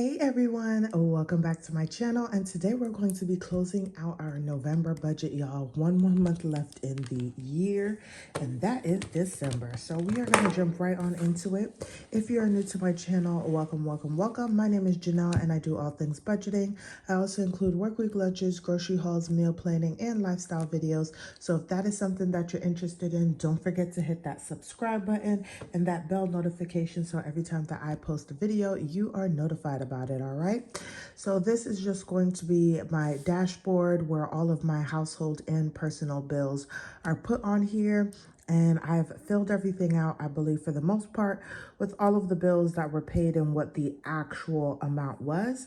Hey everyone, welcome back to my channel, and today we're going to be closing out our November budget, y'all. One more month left in the year, and that is December. So we are going to jump right on into it. If you're new to my channel, welcome, welcome, welcome. My name is Janelle and I do all things budgeting. I also include work week lunches, grocery hauls, meal planning, and lifestyle videos. So if that is something that you're interested in, don't forget to hit that subscribe button and that bell notification so every time that I post a video, you are notified about it, all right? So this is just going to be my dashboard where all of my household and personal bills are put on here. And I've filled everything out, I believe, for the most part, with all of the bills that were paid and what the actual amount was.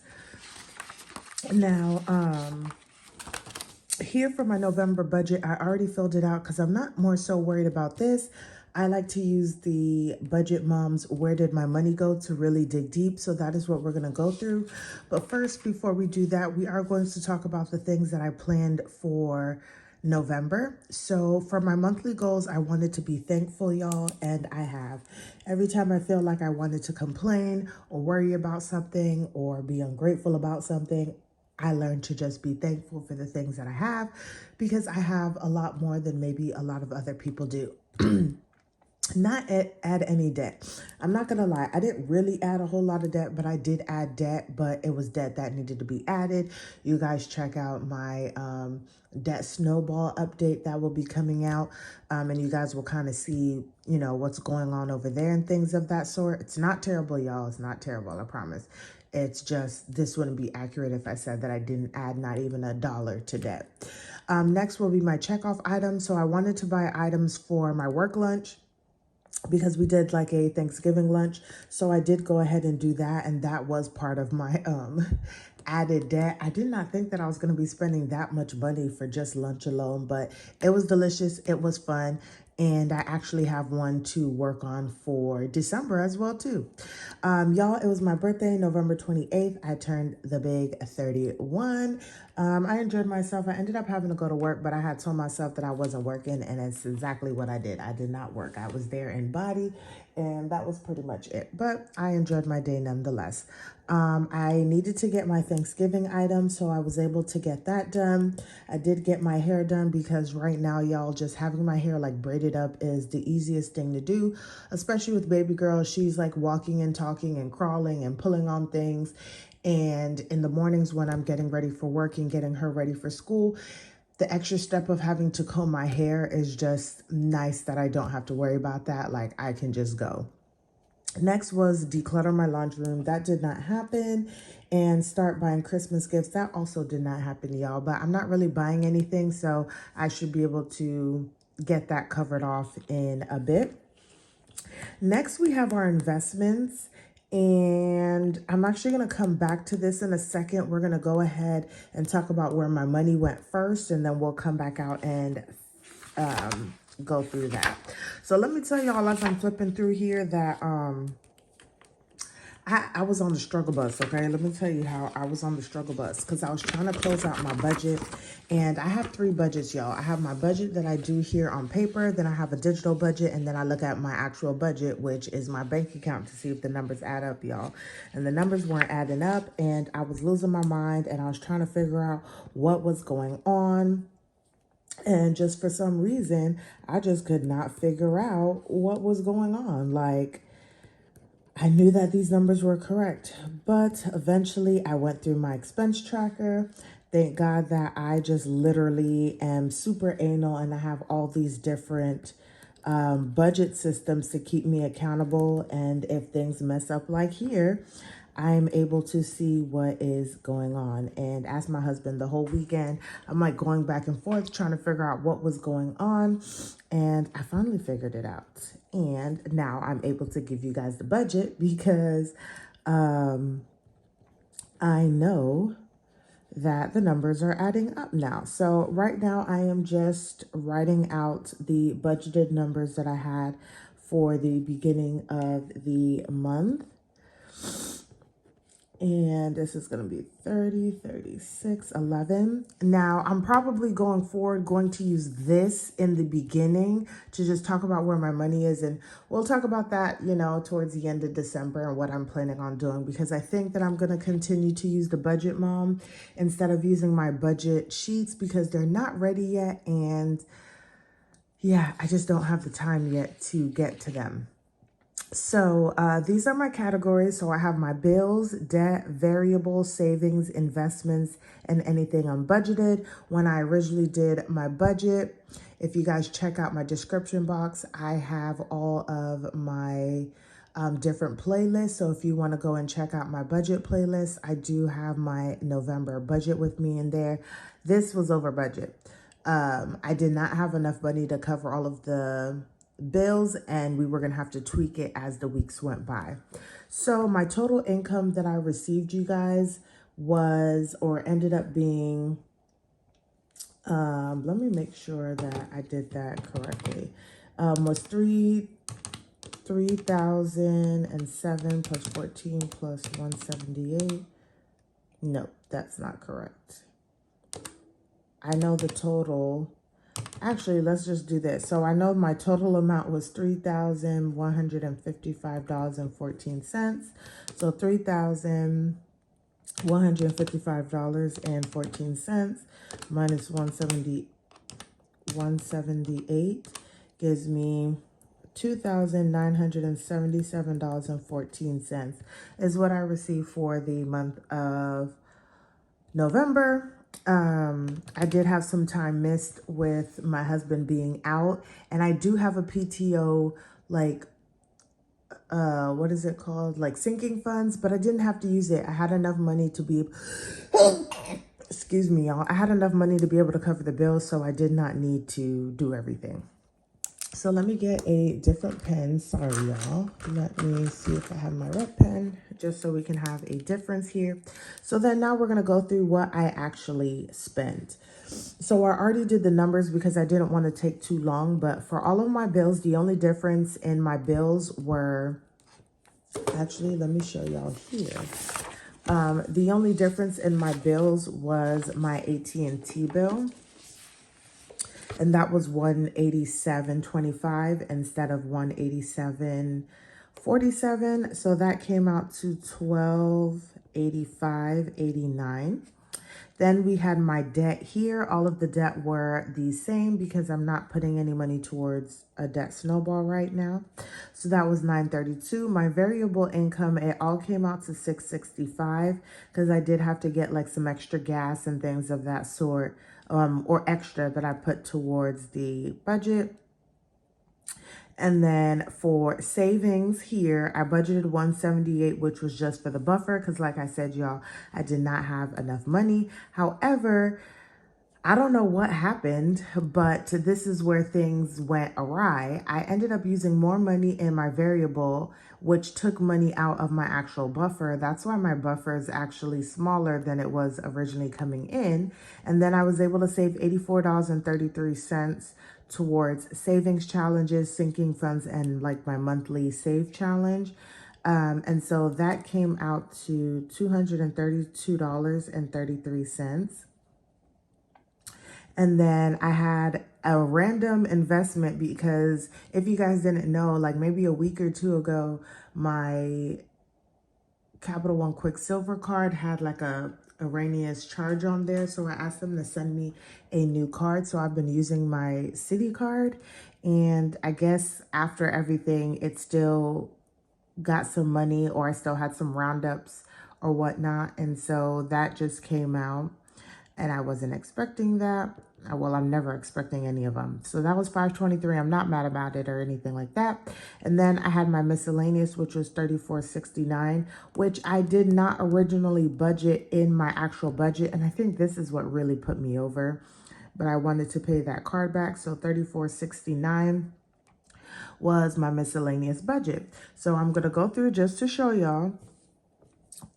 Now, here for my November budget, I already filled it out because I'm not more so worried about this. I like to use the Budget Mom's Where Did My Money Go to really dig deep. So that is what we're going to go through. But first, before we do that, we are going to talk about the things that I planned for November. So for my monthly goals, I wanted to be thankful, y'all, and I have. Every time I feel like I wanted to complain or worry about something or be ungrateful about something, I learned to just be thankful for the things that I have, because I have a lot more than maybe a lot of other people do. Not add any debt. I'm not gonna lie, I didn't really add a whole lot of debt, but I did add debt, but it was debt that needed to be added. You guys check out my debt snowball update that will be coming out, and you guys will kind of see, you know, what's going on over there and things of that sort. It's not terrible, y'all. It's not terrible, I promise. It's just, this wouldn't be accurate if I said that I didn't add not even $1 to debt. Next will be my checkoff items. So I wanted to buy items for my work lunch, because we did like a Thanksgiving lunch. So I did go ahead and do that. And that was part of my added debt. I did not think that I was going to be spending that much money for just lunch alone, but it was delicious. It was fun. And I actually have one to work on for December as well too. Y'all, it was my birthday, November 28th. I turned the big 31. I enjoyed myself. I ended up having to go to work, but I had told myself that I wasn't working, and it's exactly what I did. I did not work. I was there in body, and that was pretty much it. But I enjoyed my day nonetheless. I needed to get my Thanksgiving items, so I was able to get that done. I did get my hair done because right now, y'all, just having my hair like braided up is the easiest thing to do, especially with baby girl. She's like walking and talking and crawling and pulling on things. And in the mornings when I'm getting ready for work and getting her ready for school, the extra step of having to comb my hair is just nice that I don't have to worry about that. Like, I can just go. Next was declutter my laundry room. That did not happen. And start buying Christmas gifts. That also did not happen, y'all. But I'm not really buying anything, so I should be able to get that covered off in a bit. Next, we have our investments. And I'm actually going to come back to this in a second. We're going to go ahead and talk about where my money went first, and then we'll come back out and go through that. So let me tell y'all, as I'm flipping through here, that I was on the struggle bus, okay? Let me tell you how I was on the struggle bus, because I was trying to close out my budget. And I have 3 budgets, y'all. I have my budget that I do here on paper, then I have a digital budget, and then I look at my actual budget, which is my bank account, to see if the numbers add up, y'all. And the numbers weren't adding up, and I was losing my mind, and I was trying to figure out what was going on. And just for some reason, I just could not figure out what was going on. Like, I knew that these numbers were correct, but eventually I went through my expense tracker. Thank God that I just literally am super anal, and I have all these different budget systems to keep me accountable. And if things mess up like here, I'm able to see what is going on. And as my husband, the whole weekend, I'm like going back and forth trying to figure out what was going on. And I finally figured it out. And now I'm able to give you guys the budget, because I know that the numbers are adding up now. So right now I am just writing out the budgeted numbers that I had for the beginning of the month. And this is going to be 30, 36, 11. Now, I'm probably going forward going to use this in the beginning to just talk about where my money is. And we'll talk about that, you know, towards the end of December and what I'm planning on doing, because I think that I'm going to continue to use the Budget Mom instead of using my budget sheets because they're not ready yet. And yeah, I just don't have the time yet to get to them. So these are my categories. So I have my bills, debt, variable, savings, investments, and anything unbudgeted. When I originally did my budget, if you guys check out my description box, I have all of my different playlists. So if you want to go and check out my budget playlist, I do have my November budget with me in there. This was over budget. I did not have enough money to cover all of the bills, and we were going to have to tweak it as the weeks went by. So my total income that I received, you guys, was, or ended up being, let me make sure that I did that correctly, was 3,007 plus 14 plus 178. No, that's not correct. I know the total. Actually, let's just do this. So I know my total amount was $3,155.14. So $3,155.14 minus 178 gives me $2,977.14 is what I received for the month of November. I did have some time missed with my husband being out, and I do have a PTO, like, what is it called? Like sinking funds, but I didn't have to use it. I had enough money to be, excuse me, y'all. I had enough money to be able to cover the bills, so I did not need to do everything. So let me get a different pen. Sorry, y'all. Let me see if I have my red pen, just so we can have a difference here. So then now we're going to go through what I actually spent. So I already did the numbers because I didn't want to take too long. But for all of my bills, the only difference in my bills were, actually, let me show y'all here. The only difference in my bills was my AT&T bill. And that was $187.25 instead of $187.47. So that came out to $1285.89. Then we had my debt here. All of the debt were the same because I'm not putting any money towards a debt snowball right now. So that was $932. My variable income, it all came out to $665 because I did have to get like some extra gas and things of that sort, or extra that I put towards the budget. And then for savings here, I budgeted $178, which was just for the buffer. Because like I said, y'all, I did not have enough money. However, I don't know what happened, but this is where things went awry. I ended up using more money in my variable, which took money out of my actual buffer. That's why my buffer is actually smaller than it was originally coming in. And then I was able to save $84.33 towards savings challenges, sinking funds, and like my monthly save challenge. And so that came out to $232.33. And then I had a random investment because if you guys didn't know, like maybe a week or two ago, my Capital One Quicksilver card had like a erroneous charge on there. So I asked them to send me a new card. So I've been using my Citi card. And I guess after everything, it still got some money, or I still had some roundups or whatnot. And so that just came out. And I wasn't expecting that. Well, I'm never expecting any of them. So that was $523. I'm not mad about it or anything like that. And then I had my miscellaneous, which was $34.69, which I did not originally budget in my actual budget. And I think this is what really put me over. But I wanted to pay that card back. So $34.69 was my miscellaneous budget. So I'm going to go through just to show y'all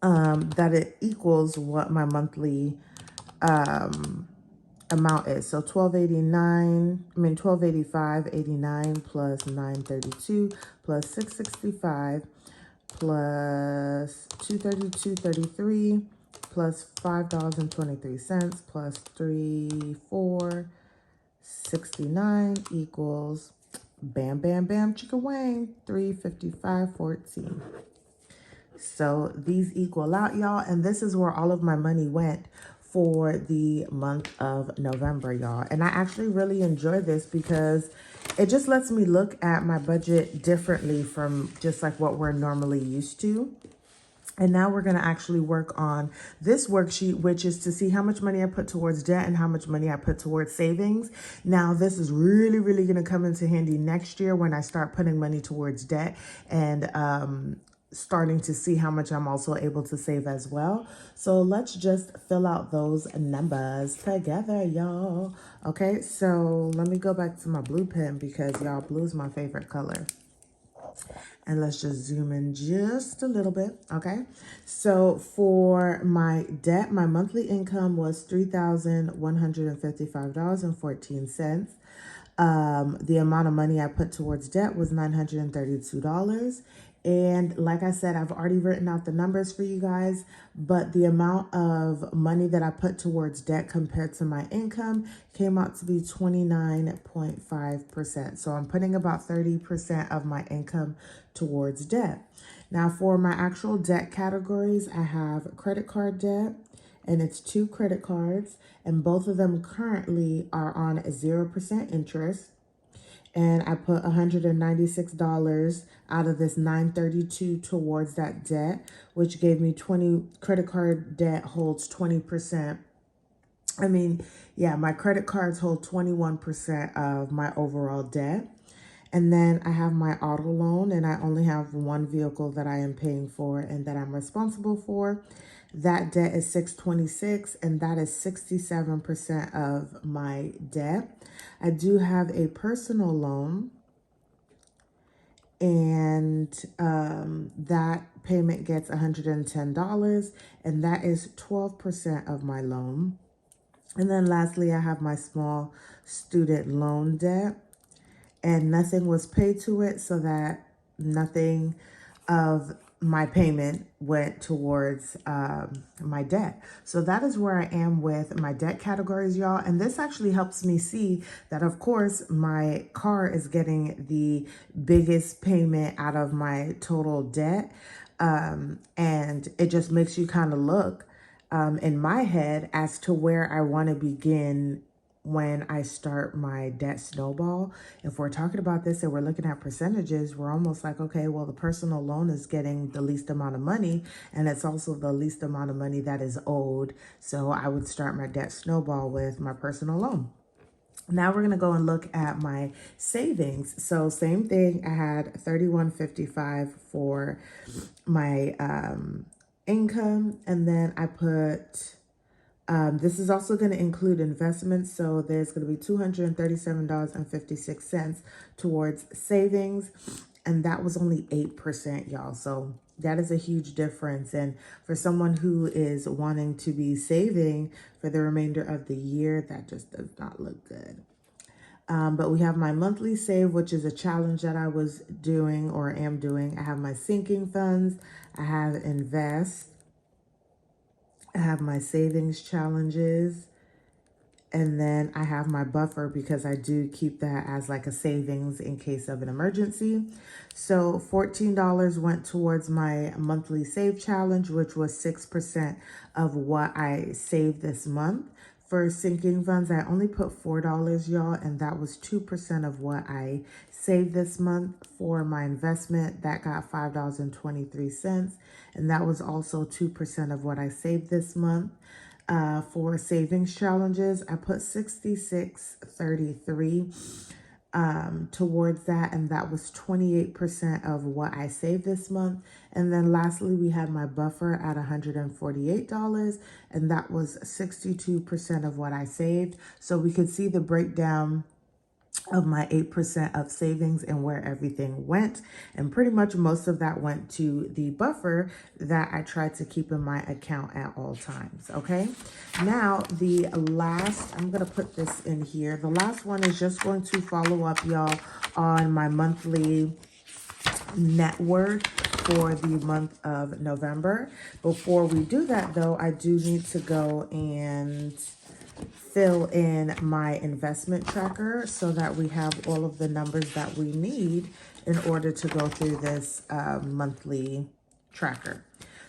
that it equals what my monthly amount is. So $1285.89 plus $932 plus $665 plus $232.33 plus $5.23 plus 3,469 equals bam, bam, bam, chicka wang, 355.14. So these equal out, y'all, and this is where all of my money went for the month of November, y'all. And I actually really enjoy this because it just lets me look at my budget differently from just like what we're normally used to. And now we're going to actually work on this worksheet, which is to see how much money I put towards debt and how much money I put towards savings. Now, this is really, really going to come into handy next year when I start putting money towards debt and starting to see how much I'm also able to save as well. So let's just fill out those numbers together, y'all. Okay, so let me go back to my blue pen because y'all, blue is my favorite color. And let's just zoom in just a little bit, okay? So for my debt, my monthly income was $3,155.14. The amount of money I put towards debt was $932. And like I said, I've already written out the numbers for you guys, but the amount of money that I put towards debt compared to my income came out to be 29.5%. So I'm putting about 30% of my income towards debt. Now for my actual debt categories, I have credit card debt, and it's 2 credit cards, and both of them currently are on 0% interest. And I put $196 out of this $932 towards that debt, which gave me 20. Credit card debt holds 20%. I mean, yeah, my credit cards hold 21% of my overall debt. And then I have my auto loan, and I only have one vehicle that I am paying for and that I'm responsible for. That debt is $626, and that is 67% of my debt. I do have a personal loan, and that payment gets $110, and that is 12% of my loan. And then lastly, I have my small student loan debt, and nothing was paid to it, so that nothing of my payment went towards my debt. So that is where I am with my debt categories, y'all. And this actually helps me see that, of course, my car is getting the biggest payment out of my total debt. And it just makes you kind of look in my head as to where I want to begin when I start my debt snowball. If we're talking about this and we're looking at percentages, we're almost like, okay, well, the personal loan is getting the least amount of money, and it's also the least amount of money that is owed. So I would start my debt snowball with my personal loan. Now we're gonna go and look at my savings. So same thing, I had $31.55 for my income, and then I put this is also going to include investments. So there's going to be $237.56 towards savings. And that was only 8%, y'all. So that is a huge difference. And for someone who is wanting to be saving for the remainder of the year, that just does not look good. But we have my monthly save, which is a challenge that I was doing or am doing. I have my sinking funds. I have invest. I have my savings challenges, and then I have my buffer because I do keep that as like a savings in case of an emergency. So $14 went towards my monthly save challenge, which was 6% of what I saved this month. For sinking funds, I only put $4, y'all, and that was 2% of what I saved this month. For my investment, that got $5.23, and that was also 2% of what I saved this month. For savings challenges, I put $66.33 towards that, and that was 28% of what I saved this month. And then lastly, we had my buffer at $148, and that was 62% of what I saved. So we could see the breakdown of my 8% of savings and where everything went. And pretty much most of that went to the buffer that I tried to keep in my account at all times, okay? Now, the last, I'm gonna put this in here. The last one is just going to follow up, y'all, on my monthly net worth. for the month of November. Before we do that though, I do need to go and fill in my investment tracker so that we have all of the numbers that we need in order to go through this monthly tracker.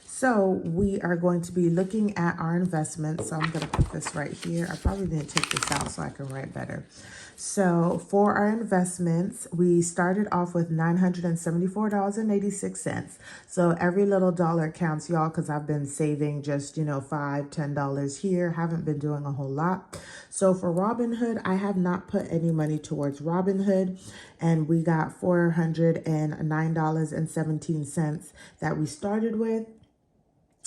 So we are going to be looking at our investments. So I'm going to put this right here. I probably need to take this out so I can write better. So for our investments, we started off with $974.86. So every little dollar counts, y'all, because I've been saving just, $5, $10 here. Haven't been doing a whole lot. So for Robinhood, I have not put any money towards Robinhood, and we got $409.17 that we started with.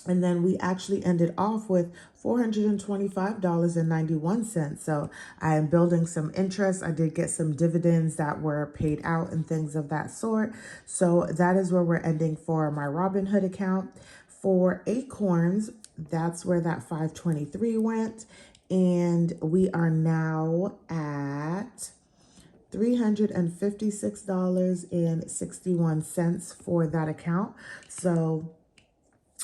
And then we actually ended off with $425.91. So I am building some interest. I did get some dividends that were paid out and things of that sort. So that is where we're ending for my Robinhood account. For Acorns, that's where that 523 went. And we are now at $356.61 for that account. So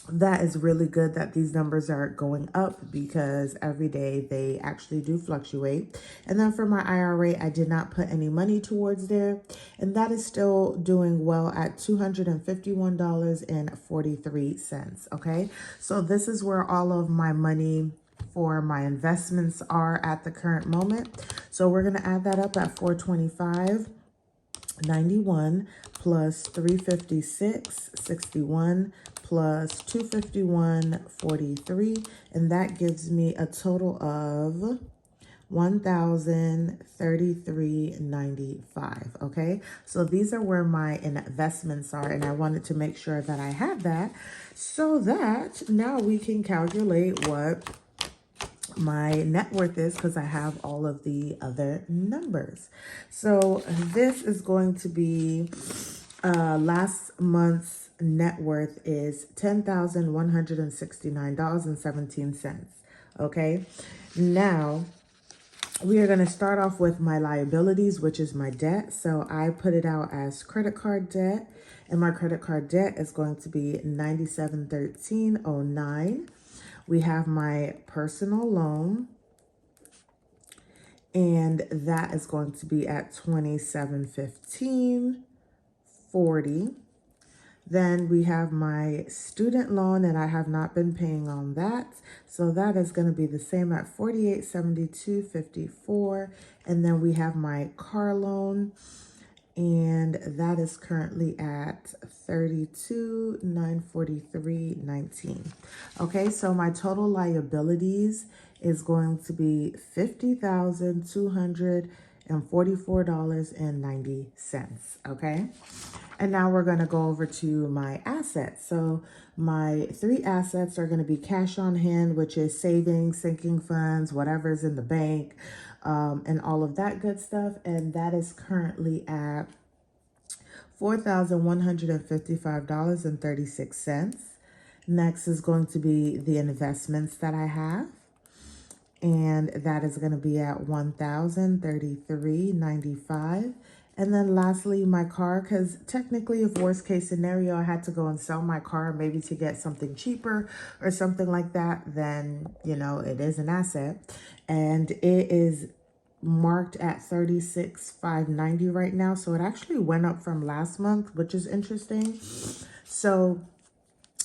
that is really good that these numbers are going up, because every day they actually do fluctuate. And then for my IRA, I did not put any money towards there, and that is still doing well at $251.43. Okay, so this is where all of my money for my investments are at the current moment. So we're going to add that up at 425.91 plus 356.61 plus 251.43, and that gives me a total of $1,033.95. Okay, so these are where my investments are, and I wanted to make sure that I had that so that now we can calculate what my net worth is, because I have all of the other numbers. So this is going to be last month's net worth is $10,169.17. Okay, now we are going to start off with my liabilities, which is my debt. So I put it out as credit card debt, and my credit card debt is going to be $9713.09. We have my personal loan, and that is going to be at $2715.40. Then we have my student loan, and I have not been paying on that. So that is going to be the same at $4872.54. And then we have my car loan, and that is currently at $32,943.19. Okay, so my total liabilities is going to be $50,244.90. Okay, and now we're going to go over to my assets. So my three assets are going to be cash on hand, which is savings, sinking funds, whatever's in the bank, and all of that good stuff. And that is currently at $4,155.36. Next is going to be the investments that I have, and that is going to be at $1,033.95. And then lastly, my car, because technically, if worst case scenario, I had to go and sell my car maybe to get something cheaper or something like that, then, it is an asset. And it is marked at $36,590 right now. So it actually went up from last month, which is interesting. So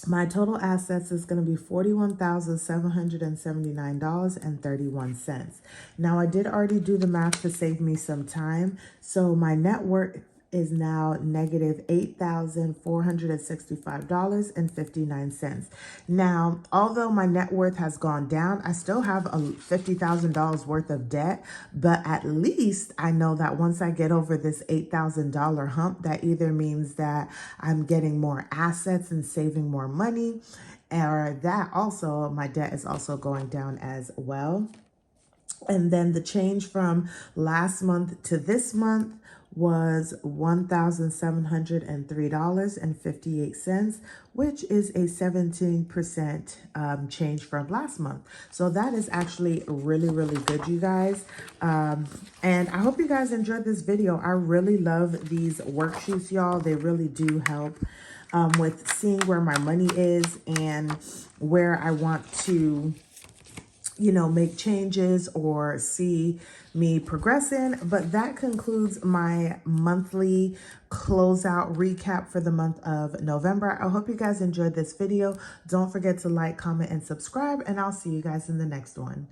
my total assets is going to be $41,779.31. Now, I did already do the math to save me some time. So my net worth is now negative $8,465.59. Now, although my net worth has gone down, I still have a $50,000 worth of debt, but at least I know that once I get over this $8,000 hump, that either means that I'm getting more assets and saving more money, or that also my debt is also going down as well. And then the change from last month to this month was $1,703.58, which is a 17% change from last month. So that is actually really, really good, you guys. And I hope you guys enjoyed this video. I really love these worksheets, y'all. They really do help with seeing where my money is and where I want to, you know, make changes or see me progressing. But that concludes my monthly closeout recap for the month of November. I hope you guys enjoyed this video. Don't forget to like, comment, and subscribe, and I'll see you guys in the next one.